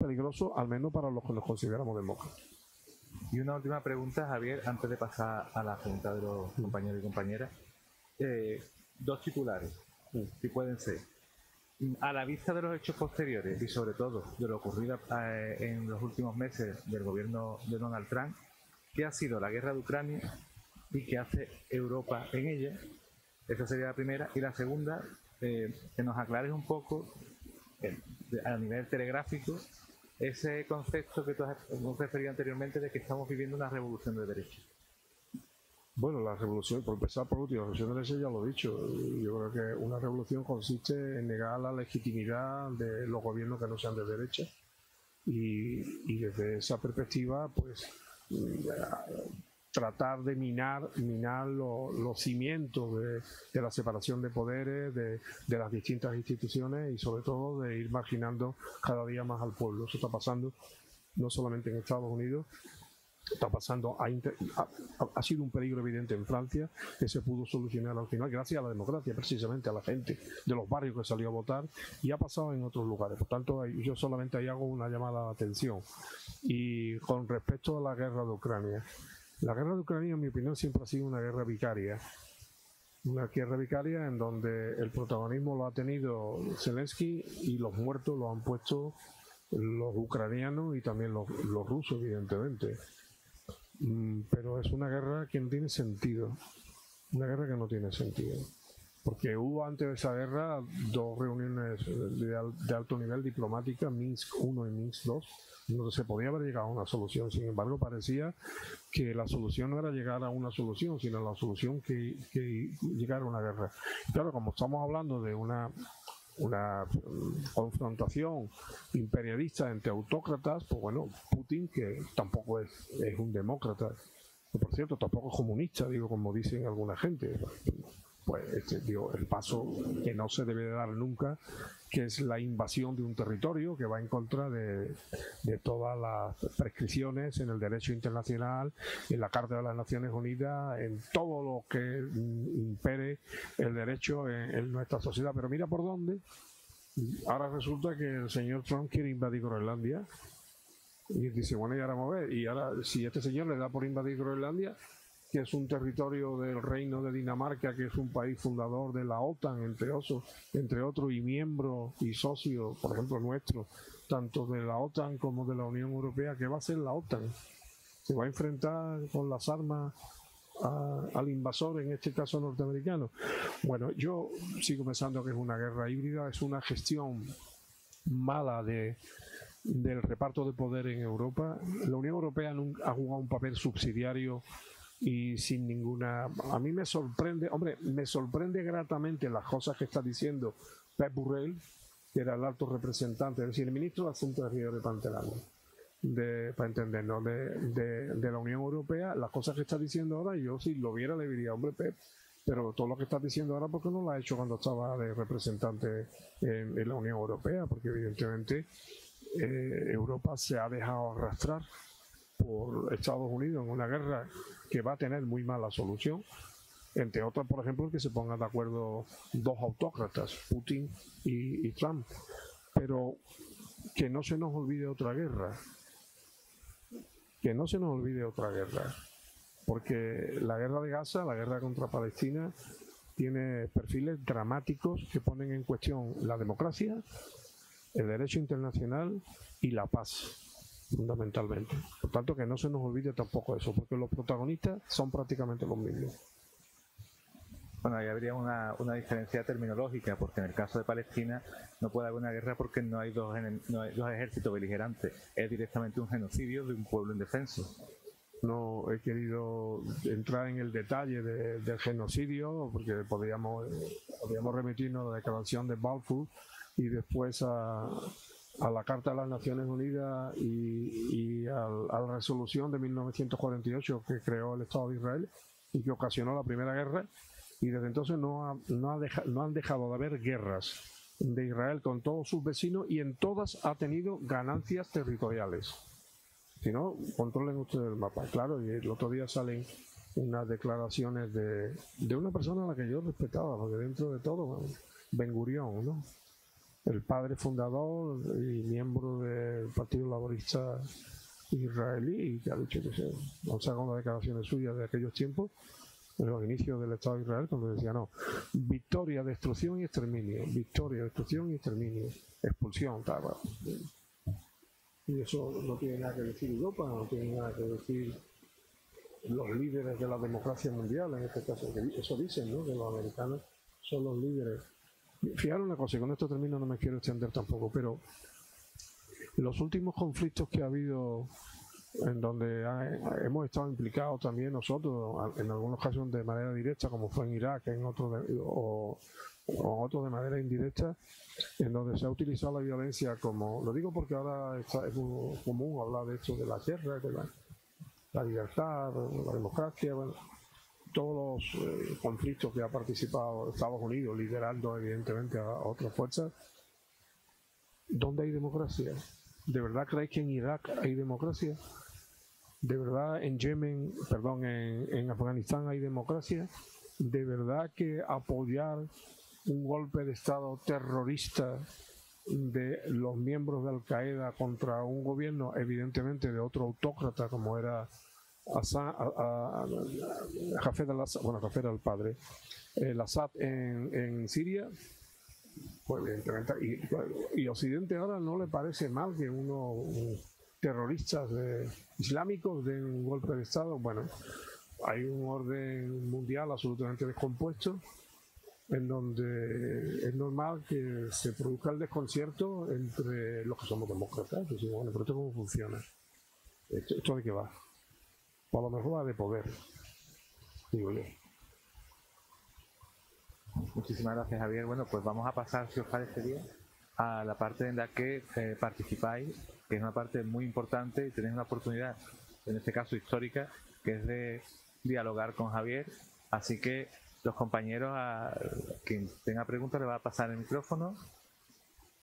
peligroso, al menos para los que nos consideramos demócratas. Y una última pregunta, Javier, antes de pasar a la pregunta de los compañeros y compañeras. Dos titulares, si pueden ser. A la vista de los hechos posteriores y sobre todo de lo ocurrido en los últimos meses del gobierno de Donald Trump, ¿qué ha sido la guerra de Ucrania y qué hace Europa en ella? Esa sería la primera. Y la segunda, que nos aclares un poco, a nivel telegráfico, ese concepto que tú has referido anteriormente de que estamos viviendo una revolución de derechos. Bueno, la revolución, por empezar por último, la revolución de derechos ya lo he dicho. Yo creo que una revolución consiste en negar la legitimidad de los gobiernos que no sean de derecha y desde esa perspectiva, pues tratar de minar los cimientos de la separación de poderes, de las distintas instituciones y sobre todo de ir marginando cada día más al pueblo. Eso está pasando no solamente en Estados Unidos, está pasando, ha sido un peligro evidente en Francia que se pudo solucionar al final gracias a la democracia, precisamente a la gente de los barrios que salió a votar, y ha pasado en otros lugares. Por tanto, yo solamente ahí hago una llamada de atención. Y con respecto a la guerra de Ucrania, la guerra de Ucrania, en mi opinión, siempre ha sido una guerra vicaria. Una guerra vicaria en donde el protagonismo lo ha tenido Zelensky y los muertos lo han puesto los ucranianos y también los rusos, evidentemente. Pero es una guerra que no tiene sentido. Una guerra que no tiene sentido. Porque hubo antes de esa guerra dos reuniones de alto nivel diplomáticas, Minsk I y Minsk II, donde se podía haber llegado a una solución. Sin embargo, parecía que la solución no era llegar a una solución, sino la solución que llegar a una guerra. Y claro, como estamos hablando de una confrontación imperialista entre autócratas, pues bueno, Putin, que tampoco es un demócrata, que por cierto tampoco es comunista, digo, como dicen alguna gente, pues el paso que no se debe de dar nunca, que es la invasión de un territorio que va en contra de todas las prescripciones en el derecho internacional, en la Carta de las Naciones Unidas, en todo lo que impere el derecho en nuestra sociedad. Pero mira por dónde. Ahora resulta que el señor Trump quiere invadir Groenlandia y dice, bueno, y ahora vamos a ver, y ahora si este señor le da por invadir Groenlandia, que es un territorio del Reino de Dinamarca, que es un país fundador de la OTAN, entre otros, y miembro y socio, por ejemplo, nuestro, tanto de la OTAN como de la Unión Europea, ¿qué va a hacer la OTAN? ¿Se va a enfrentar con las armas al invasor, en este caso norteamericano? Bueno, yo sigo pensando que es una guerra híbrida, es una gestión mala del reparto de poder en Europa. La Unión Europea ha jugado un papel subsidiario y sin ninguna... A mí me sorprende gratamente las cosas que está diciendo Pep Borrell, que era el alto representante, es decir, el ministro de Asuntos Exteriores pantelano, para entendernos, de la Unión Europea. Las cosas que está diciendo ahora, yo si lo viera le diría, hombre, Pep, pero todo lo que está diciendo ahora, ¿por qué no lo ha hecho cuando estaba de representante en la Unión Europea? Porque evidentemente Europa se ha dejado arrastrar por Estados Unidos en una guerra que va a tener muy mala solución, entre otras, por ejemplo, que se pongan de acuerdo dos autócratas, Putin y Trump. Pero que no se nos olvide otra guerra, porque la guerra de Gaza, la guerra contra Palestina, tiene perfiles dramáticos que ponen en cuestión la democracia, el derecho internacional y la paz, fundamentalmente. Por tanto, que no se nos olvide tampoco eso, porque los protagonistas son prácticamente los mismos. Bueno, ahí habría una diferencia terminológica, porque en el caso de Palestina no puede haber una guerra porque no hay dos ejércitos beligerantes, es directamente un genocidio de un pueblo indefenso. No he querido entrar en el detalle del genocidio, porque podríamos remitirnos a la declaración de Balfour y después a la Carta de las Naciones Unidas y a la resolución de 1948 que creó el Estado de Israel y que ocasionó la Primera Guerra, y desde entonces no han dejado de haber guerras de Israel con todos sus vecinos, y en todas ha tenido ganancias territoriales. Si no, controlen ustedes el mapa. Claro, y el otro día salen unas declaraciones de una persona a la que yo respetaba, porque dentro de todo, Ben Gurión, ¿no? el padre fundador y miembro del Partido Laborista israelí, que ha dicho que no se hagan las declaraciones suyas de aquellos tiempos, en los inicios del Estado de Israel, cuando decía no, victoria, destrucción y exterminio, victoria, destrucción y exterminio, expulsión, tal. Y eso no tiene nada que decir Europa, no tiene nada que decir los líderes de la democracia mundial, en este caso, que eso dicen, ¿no? Que los americanos son los líderes. Fijaros una cosa, y con esto termino, no me quiero extender tampoco, pero los últimos conflictos que ha habido, en donde hemos estado implicados también nosotros, en algunos casos de manera directa, como fue en Irak, en otros o otros de manera indirecta, en donde se ha utilizado la violencia como, lo digo porque ahora es muy común hablar de esto, de la guerra, de la libertad, la democracia, bueno, todos los conflictos que ha participado Estados Unidos, liderando evidentemente a otras fuerzas. ¿Dónde hay democracia? ¿De verdad creéis que en Irak hay democracia? ¿De verdad en Yemen, perdón, en Afganistán hay democracia? ¿De verdad que apoyar un golpe de Estado terrorista de los miembros de Al-Qaeda contra un gobierno, evidentemente de otro autócrata como era Hafez al-Assad, bueno, Hafez era el padre, el Assad en Siria? Pues evidentemente, y Occidente ahora no le parece mal que terroristas islámicos den un golpe de Estado. Bueno, hay un orden mundial absolutamente descompuesto en donde es normal que se produzca el desconcierto entre los que somos demócratas. Decimos, bueno, pero ¿esto cómo funciona? ¿Esto de qué va? Por lo mejor va de poder, digo yo. Muchísimas gracias, Javier. Bueno, pues vamos a pasar, si os parece bien, a la parte en la que participáis, que es una parte muy importante y tenéis una oportunidad, en este caso histórica, que es de dialogar con Javier. Así que los compañeros, a quien tenga preguntas, le va a pasar el micrófono